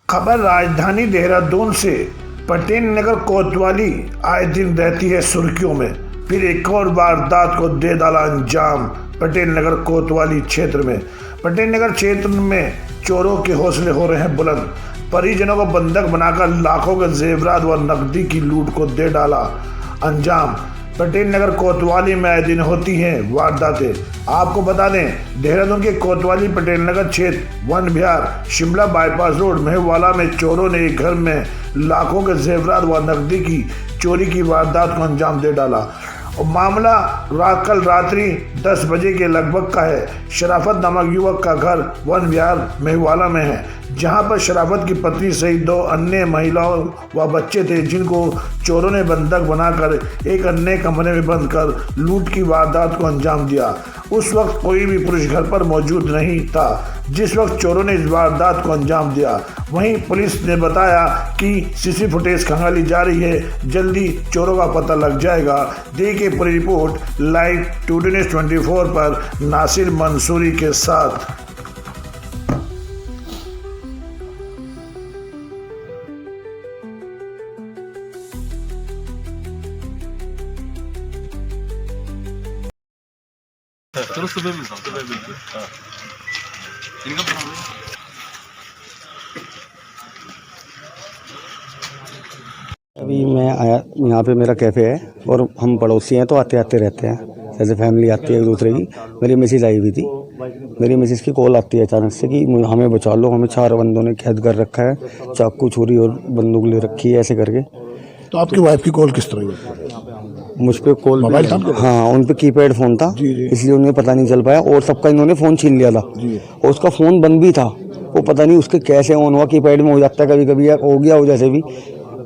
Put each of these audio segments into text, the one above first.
खबर राजधानी देहरादून से। पटेल नगर कोतवाली आए दिन रहती है सुर्खियों में। फिर एक और वारदात को दे डाला अंजाम पटेल नगर कोतवाली क्षेत्र में। पटेल नगर क्षेत्र में चोरों के हौसले हो रहे हैं बुलंद। परिजनों को बंधक बनाकर लाखों के जेवरात व नकदी की लूट को दे डाला अंजाम। पटेल नगर कोतवाली में आए दिन होती हैं वारदातें। आपको बता दें, देहरादून के कोतवाली पटेल नगर क्षेत्र वन विहार शिमला बाईपास रोड मेहवाला में चोरों ने एक घर में लाखों के जेवरात व नकदी की चोरी की वारदात को अंजाम दे डाला। और मामला कल रात्रि 10 बजे के लगभग का है। शराफत नामक युवक का घर वन विहार मेहवाला में है, जहां पर शराफत की पत्नी सहित 2 अन्य महिलाओं व बच्चे थे, जिनको चोरों ने बंधक बनाकर एक अन्य कमरे में बंद कर लूट की वारदात को अंजाम दिया। उस वक्त कोई भी पुरुष घर पर मौजूद नहीं था जिस वक्त चोरों ने इस वारदात को अंजाम दिया। वहीं पुलिस ने बताया कि सीसी फुटेज खंगाली जा रही है, जल्दी चोरों का पता लग जाएगा। देखिए पूरी रिपोर्ट लाइव टुडे न्यूज़ 24 पर नासिर मंसूरी के साथ। चलो सुबह मिलता हूँ, सुबह मिलते हैं। हाँ। इनका बनाओ। अभी मैं आया, यहाँ पे मेरा कैफ़े है और हम पड़ोसी हैं तो आते आते रहते हैं, जैसे फैमिली आती है एक दूसरे की। मेरी मिसेज आई हुई थी, मेरी मिसेज की कॉल आती है अचानक से कि हमें बचा लो, हमें 4 बंदों ने कैद कर रखा है, चाकू छुरी और बंदूक ले रखी है, ऐसे करके। तो आपकी वाइफ की कॉल किस तरह हुई? मुझ पे कॉल, मोबाइल था? हाँ, उन पे कीपैड फ़ोन था, इसलिए उन्हें पता नहीं चल पाया और सबका इन्होंने फ़ोन छीन लिया था और उसका फ़ोन बंद भी था। वो पता नहीं उसके कैसे ऑन हुआ, कीपैड में हो जाता है कभी कभी, हो गया हो जैसे भी।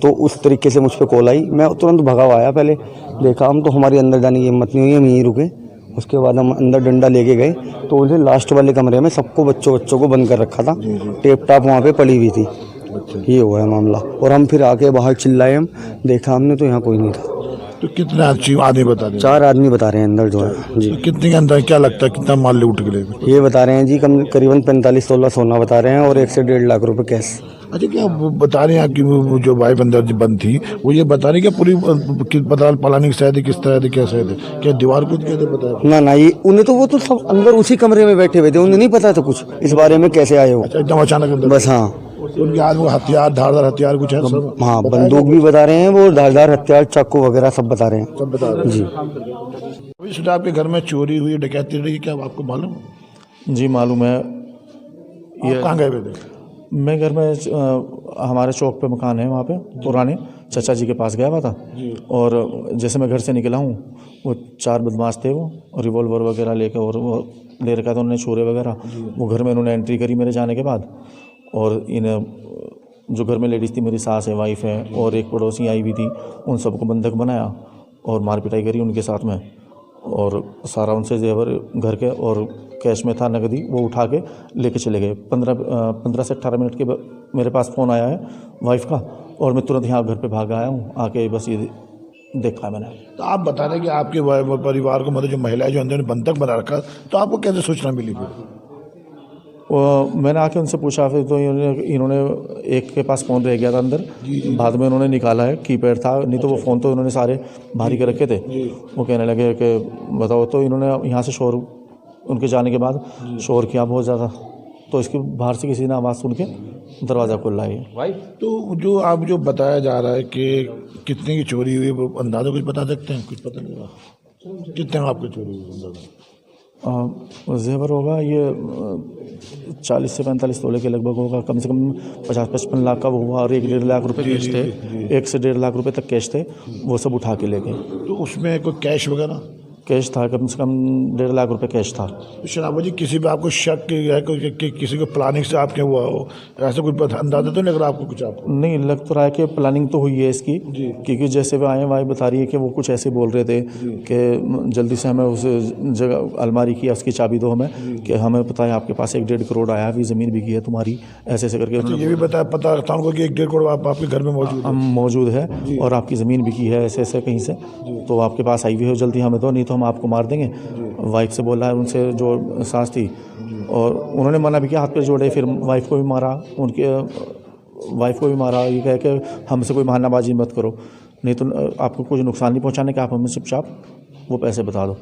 तो उस तरीके से मुझ पर कॉल आई, मैं तुरंत भगा आया। पहले देखा हम तो हमारी अंदर जाने की हिम्मत नहीं हुई, हम यहीं रुके। उसके बाद हम अंदर डंडा लेके गए तो उसे लास्ट वाले कमरे में सबको बच्चों को बंद कर रखा था, टेप टाप वहाँ पे पड़ी हुई थी। ये हुआ है मामला। और हम फिर आके बाहर चिल्लाए, हम देखा हमने तो यहाँ कोई नहीं था। तो कितने आदमी बता रहे हैं? 4 आदमी बता रहे हैं अंदर जो है जी। तो कितने के अंदर क्या लगता है कितना माल लूट के ले? ये बता रहे हैं जी करीबन 45 तोला सोना बता रहे हैं और 1 से 1.5 लाख रुपए कैश। अच्छा, क्या वो बता रहे हैं आपकी वो जो वाइफ अंदर बंद थी, वो ये बता रही क्या पूरी पता प्लानिंग शायद किस तरह थी, कैसे थे, क्या दीवार कूद के थे? बता ना ये उन्हें तो वो तो सब अंदर उसी कमरे में बैठे हुए थे, उन्हें नहीं पता था कुछ इस बारे में कैसे आए हो। अच्छा, एकदम अचानक अंदर? बस हाँ। उनके हाथ में हथियार, धारदार हथियार कुछ है सब? हाँ, बंदूक भी बता रहे हैं, वो धारदार हथियार, चाकू वगैरह सब बता रहे हैं। सब बता रहे हैं जी। अभी सुना आपके घर में चोरी हुई, डकैती रही, क्या आपको मालूम? जी मालूम है। आप कहाँ गए हुए थे? मैं घर में हमारे चौक पे मकान है, वहाँ पे पुराने चाचा जी के पास गया हुआ था। और जैसे मैं घर से निकला हूँ, वो 4 बदमाश थे, वो रिवॉल्वर वगैरह लेकर और वो ले रखा था उन्होंने, छुरे वगैरह। वो घर में उन्होंने एंट्री करी मेरे जाने के बाद। और इन जो घर में लेडीज़ थी, मेरी सास है, वाइफ है और एक पड़ोसी आई हुई थी, उन सबको बंधक बनाया और मार पिटाई करी उनके साथ में। और सारा उनसे जेवर घर के और कैश में था नकदी, वो उठा के लेके चले गए। 15 से 18 मिनट के मेरे पास फ़ोन आया है वाइफ का और मैं तुरंत यहाँ घर पे भाग आया हूँ। आके बस ये देखा है मैंने। तो आप बता रहे कि आपके परिवार को, मतलब जो महिलाएं जो अंदर बंधक बना रखा, तो आपको कैसे सूचना मिली? मैंने आके उनसे पूछा, फिर तो इन्होंने एक के पास फ़ोन रह गया था अंदर, बाद में उन्होंने निकाला है, कीपैड था, नहीं तो वो फ़ोन तो इन्होंने सारे भारी के रखे थे। वो कहने लगे कि बताओ, तो इन्होंने यहाँ से शोर, उनके जाने के बाद शोर किया बहुत ज़्यादा, तो इसके बाहर से किसी ने आवाज़ सुन के दरवाज़ा खोला है। तो जो आप जो बताया जा रहा है कि कितने की चोरी हुई, वो अंदाज़ा कुछ बता सकते हैं? कुछ पता नहीं हुआ कितने में आपकी चोरी हुई अंदाज़ा? जेवर होगा ये 40 से 45 तोले के लगभग होगा, कम से कम 50-55 लाख का वो हुआ। और 1-1.5 लाख रुपए कैश थे, 1 से 1.5 लाख रुपए तक कैश थे, वो सब उठा के ले गए। तो उसमें कोई कैश वगैरह? कैश था, कम से कम 1.5 लाख रुपए कैश था। तो शराबा जी, किसी पे आपको शक है कि किसी को प्लानिंग से आपके हुआ हो, ऐसा कुछ अंदाजा तो नहीं लग रहा आपको? कुछ आपको नहीं लग तो रहा है कि प्लानिंग तो हुई है इसकी, क्योंकि जैसे वे आए वाई बता रही है कि वो कुछ ऐसे बोल रहे थे कि जल्दी से हमें उस जगह अलमारी की उसकी चाबी दो हमें, कि हमें पता है आपके पास 1-1.5 करोड़ आया, अभी ज़मीन बिकी है तुम्हारी, ऐसे ऐसे करके। तो ये भी पता रखता हूँ कि 1-1.5 करोड़ आपके घर में मौजूद है और आपकी ज़मीन बिकी है ऐसे ऐसे कहीं से, तो आपके पास आई हुई हो, जल्दी हमें दो, नहीं तो हम आपको मार देंगे। वाइफ से बोला है, उनसे जो सास थी, और उन्होंने मना भी किया, हाथ पे जोड़े, फिर वाइफ को भी मारा, उनके वाइफ को भी मारा, ये कह के हमसे कोई बहानाबाजी मत करो, नहीं तो आपको कुछ नुकसान नहीं पहुंचाने का, आप हमें चुपचाप वो पैसे बता दो,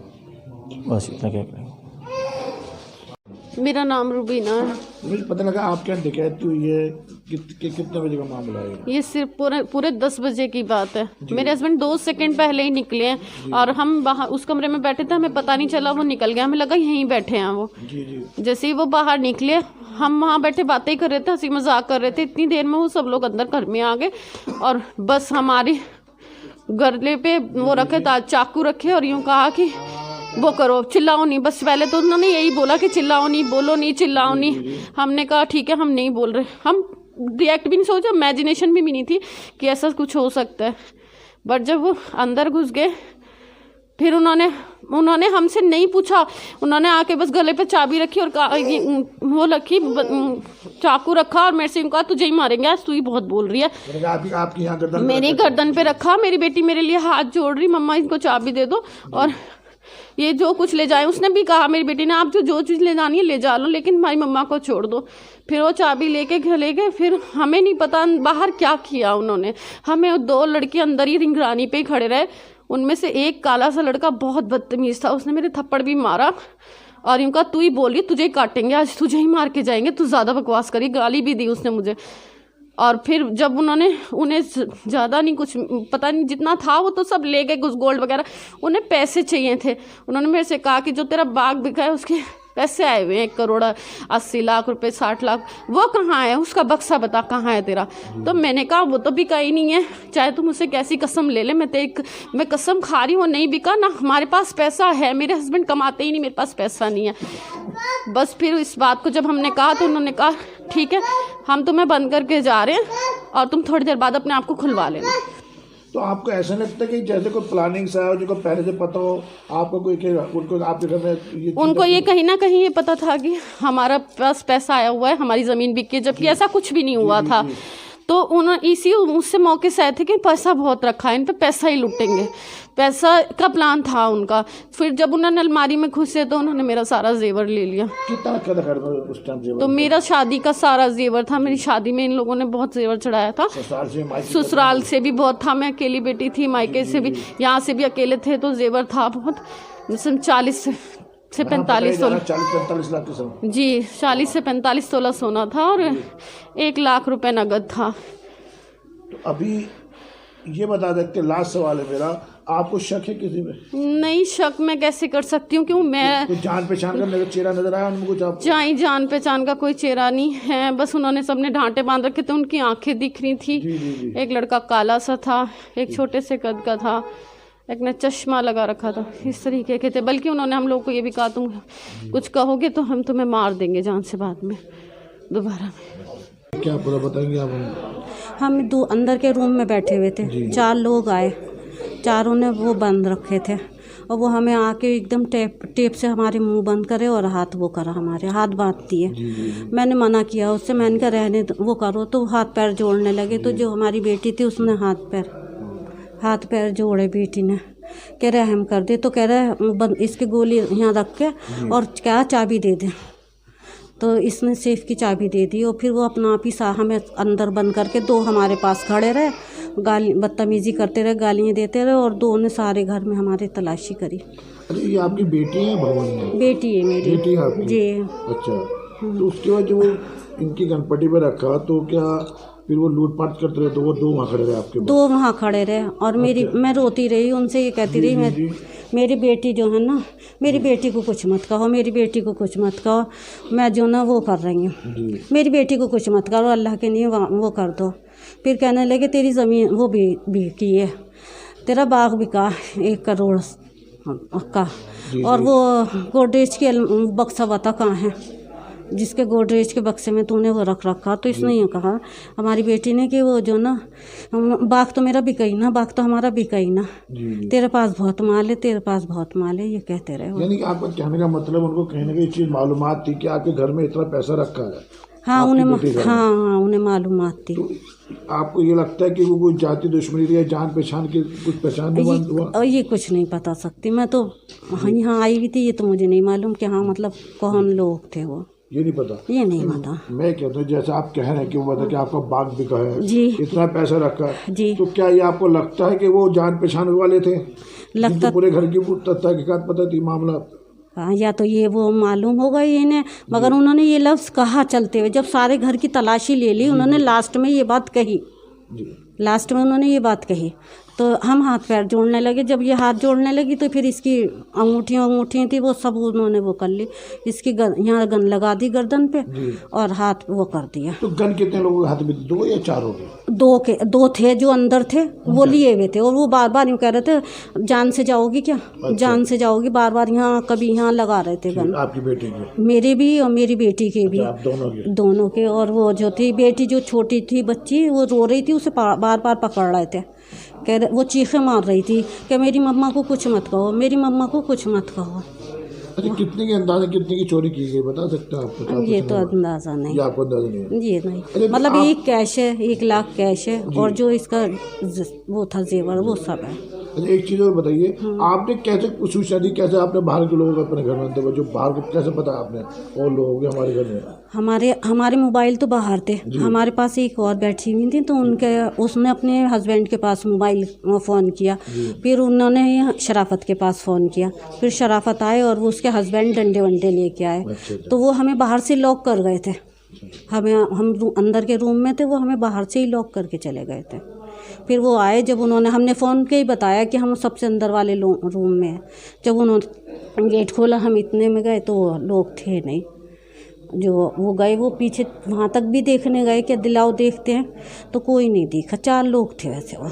बस इतना कह रहे हैं। मेरा नाम रुबीना है। मुझे पता लगा आपके यहाँ डकैती हुई है, कितने बजे का मामला है? ये सिर्फ पूरे 10 बजे की बात है। मेरे हस्बैंड 2 सेकंड पहले ही निकले हैं और हम बाहर उस कमरे में बैठे थे, हमें पता नहीं चला वो निकल गया, हमें लगा यहीं बैठे हैं वो। जैसे ही वो बाहर निकले, हम वहाँ बैठे बातें ही कर रहे थे, हंसी मजाक कर रहे थे, इतनी देर में वो सब लोग अंदर घर में आ गए और बस हमारी गले पे वो रखे चाकू रखे और यूँ कहा कि वो करो, चिल्लाओ नहीं। बस पहले तो उन्होंने यही बोला कि चिल्लाओ नहीं, बोलो नहीं, चिल्लाओ नहीं। हमने कहा ठीक है हम नहीं बोल रहे, हम रिएक्ट भी नहीं, सोचा, इमेजिनेशन भी नहीं थी कि ऐसा कुछ हो सकता है। बट जब वो अंदर घुस गए फिर उन्होंने हमसे नहीं पूछा, उन्होंने आके बस गले पे चाबी रखी और वो रखी, चाकू रखा और मेरे से कहा तुझे ही मारेंगे आज, तू ही बहुत बोल रही है। आपकी यहाँ गर्दन मेरी गर्दन पे रखा, मेरी बेटी मेरे लिए हाथ जोड़ रही, मम्मा इनको चाबी दे दो और ये जो कुछ ले जाए। उसने भी कहा मेरी बेटी ने, आप जो चीज़ ले जानी है ले जा लो, लेकिन हमारी मम्मा को छोड़ दो। फिर वो चाबी लेके चले गए। फिर हमें नहीं पता बाहर क्या किया उन्होंने, हमें 2 लड़के अंदर ही रिंगरानी पे ही खड़े रहे। उनमें से एक काला सा लड़का बहुत बदतमीज़ था, उसने मेरे थप्पड़ भी मारा और यूँ कहा तू ही बोली, तुझे ही काटेंगे आज, तुझे ही मार के जाएंगे, तू ज़्यादा बकवास करी, गाली भी दी उसने मुझे। और फिर जब उन्हें ज़्यादा नहीं, कुछ पता नहीं, जितना था वो तो सब ले गए, कुछ गोल्ड वगैरह। उन्हें पैसे चाहिए थे, उन्होंने मेरे से कहा कि जो तेरा बाग बिका है उसके पैसे आए हुए हैं 1 करोड़ 80 लाख रुपए, 60 लाख, वो कहाँ है, उसका बक्सा बता कहाँ है तेरा। तो मैंने कहा वो तो बिका ही नहीं है, चाहे तुम मुझसे कैसी कसम ले ले, मैं कसम खा रही हूँ नहीं बिका ना, हमारे पास पैसा है, मेरे हस्बैंड कमाते ही नहीं, मेरे पास पैसा नहीं है। बस फिर इस बात को जब हमने कहा तो उन्होंने कहा ठीक है हम तुम्हें बंद करके जा रहे हैं और तुम थोड़ी देर बाद अपने आप को खुलवा लेना। तो आपको ऐसा लगता है कि जैसे कोई प्लानिंग से आया हो, जिनको पहले से पता हो, आपको उनको आपके घर में उनको ये कहीं ना कहीं ये पता था कि हमारा पास पैसा आया हुआ है, हमारी ज़मीन बिक के, जबकि ऐसा कुछ भी नहीं हुआ था। तो उन्होंने उससे मौके से आए थे कि पैसा बहुत रखा है, इन पे पैसा ही लूटेंगे, पैसा का प्लान था उनका। फिर जब उन्होंने अलमारी में घुसे तो उन्होंने मेरा सारा जेवर ले लिया। कितना रखा था घर में उस टाइम जेवर? तो मेरा शादी का सारा जेवर था, मेरी शादी में इन लोगों ने बहुत जेवर चढ़ाया था, ससुराल से भी बहुत था, मैं अकेली बेटी थी, मायके से भी, यहाँ से भी अकेले थे, तो जेवर था बहुत, 40 से 45 तोला, 40-45 लाख की जी 40 से 45 तोला सोना था और 1 लाख रुपए नगद था। तो अभी ये बता देते, लास्ट सवाल है मेरा, आपको शक है किसी में? नहीं, शक मैं कैसे कर सकती हूँ, क्यों मैं कोई जान पहचान का चेहरा नजर आया उनको कुछ आपको? जान पहचान का कोई चेहरा नहीं है, बस उन्होंने सबने ढांटे बांध रखे थे, उनकी आंखें दिख रही थी। एक लड़का काला सा था, एक छोटे से कद का था, एक ने चश्मा लगा रखा था, इस तरीके के थे। बल्कि उन्होंने हम लोग को ये भी कहा तुम कुछ कहोगे तो हम तुम्हें मार देंगे जान से बाद में दोबारा में। क्या पूरा बताएंगे आप? हम 2 अंदर के रूम में बैठे हुए थे, 4 लोग आए, चारों ने वो बंद रखे थे और वो हमें आके एकदम टेप से हमारे मुंह बंद करे और हाथ वो करा, हमारे हाथ बांध दिए। मैंने मना किया उससे, मैंने कहा रहने वो करो, तो हाथ पैर जोड़ने लगे। तो जो हमारी बेटी थी उसने हाथ पैर जोड़े बेटी ने, कह रहे रहम कर दे, तो कह रहे इसके गोली यहाँ रख के और क्या चाबी दे दे। तो इसने सेफ की चाबी दे दी और फिर वो अपना आप ही हमें अंदर बंद करके 2 हमारे पास खड़े रहे, गाली बदतमीजी करते रहे, गालियाँ देते रहे और 2 ने सारे घर में हमारे तलाशी करी। अरे ये आपकी बेटी है भगवान में? बेटी है मेरी। बेटी है आपकी? जी। अच्छा, तो उसके बाद जब वो इनकी गणपति पे रखा तो क्या फिर वो लूटपाट करते रहे, तो वो 2 वहाँ खड़े रहे आपके? 2 वहाँ खड़े रहे और मैं रोती रही, उनसे ये कहती रही मेरी बेटी जो है ना, मेरी बेटी को कुछ मत कहो, मेरी बेटी को कुछ मत कहो, मैं जो ना वो कर रही हूँ, मेरी बेटी को कुछ मत करो, अल्लाह के लिए वो कर दो। फिर कहने लगे तेरी ज़मीन वो बिकी है, तेरा बाग बिका 1 करोड़ का, और वो गोदरेज के बक्सा बता कहाँ है, जिसके गोदरेज के बक्से में तूने वो रख रखा। तो इसने ये कहा हमारी बेटी ने कि वो जो ना बाग तो मेरा बिका ही ना, बाग तो हमारा बिका ही ना, तेरे पास बहुत माल है, तेरे पास बहुत माल है, ये कहते रहे। यानी कि आपका कहने का मतलब उनको कहने की चीज़ मालूमात थी कि आपके घर में इतना पैसा रखा है? हाँ उन्हें मालूमात थी। तो आपको ये लगता है कि वो कोई जाति दुश्मनी या जान पहचान की कुछ पहचान हुआ? ये कुछ नहीं बता सकती मैं, तो यहाँ आई हुई थी, ये तो मुझे नहीं मालूम कि हाँ मतलब कौन लोग थे वो। ये नहीं पता? ये नहीं पता। मैं कहता हूँ जैसे आप कह रहे हैं कि वो बता कि आपका बाग बिका है जी इतना पैसा रखा है जी। तो क्या ये आपको लगता है कि वो जान पहचान वाले थे लगता पूरे घर की तहकीकात पता थी मामला? हाँ, या तो ये वो मालूम होगा ये इन्हें, मगर उन्होंने ये लफ्ज़ कहा चलते हुए, जब सारे घर की तलाशी ले ली उन्होंने लास्ट में ये बात कही, लास्ट में उन्होंने ये बात कही तो हम हाथ पैर जोड़ने लगे। जब ये हाथ जोड़ने लगी तो फिर इसकी अंगूठियाँ थी वो सब उन्होंने वो कर ली, इसकी यहाँ गन लगा दी गर्दन पे और हाथ वो कर दिया। तो गन कितने लोगों के हाथ में? 2 या 4 हो गए? 2 थे जो अंदर थे वो लिए हुए थे और वो बार बार यूँ कह रहे थे जान से जाओगी क्या, जान से जाओगी, बार बार यहाँ कभी यहाँ लगा रहे थे गन। आपकी बेटी के? मेरे भी और मेरी बेटी के भी, आप दोनों के। और वो जो थी बेटी जो छोटी थी बच्ची वो रो रही थी, उसे बार बार पकड़ रहे थे, कह रहे वो चीखें मार रही थी कि मेरी मम्मा को कुछ मत कहो, मेरी मम्मा को कुछ मत कहो। अच्छा कितने के अंदाजा कितने की चोरी की गई बता सकते हैं आप? ये तो अंदाज़ा नहीं, ये आपको अंदाजा नहीं है? ये नहीं, मतलब एक कैश है, 1 लाख कैश है और जो इसका वो था जेवर वो सब है। अच्छा एक चीज़ और बताइए, आपने कैसे सूचना दी, कैसे आपने बाहर के लोगों को अपने घर में जो बाहर को कैसे पता आपने और लोग हमारे घर में? हमारे मोबाइल तो बाहर थे, हमारे पास एक और बैठी हुई थी तो उसने अपने हस्बैंड के पास मोबाइल फ़ोन किया, फिर उन्होंने शराफत के पास फ़ोन किया, फिर शराफत आए और वो उसके हस्बैंड डंडे वंडे लेके आए। तो वो हमें बाहर से लॉक कर गए थे, हम अंदर के रूम में थे, वो हमें बाहर से ही लॉक करके चले गए थे। फिर वो आए, जब उन्होंने हमने फ़ोन के ही बताया कि हम सबसे अंदर वाले रूम में हैं, जब उन्होंने गेट खोला हम इतने में गए तो लोग थे नहीं, जो वो गए वो पीछे वहाँ तक भी देखने गए कि दिलाओ देखते हैं तो कोई नहीं दिखा, 4 लोग थे वैसे वो।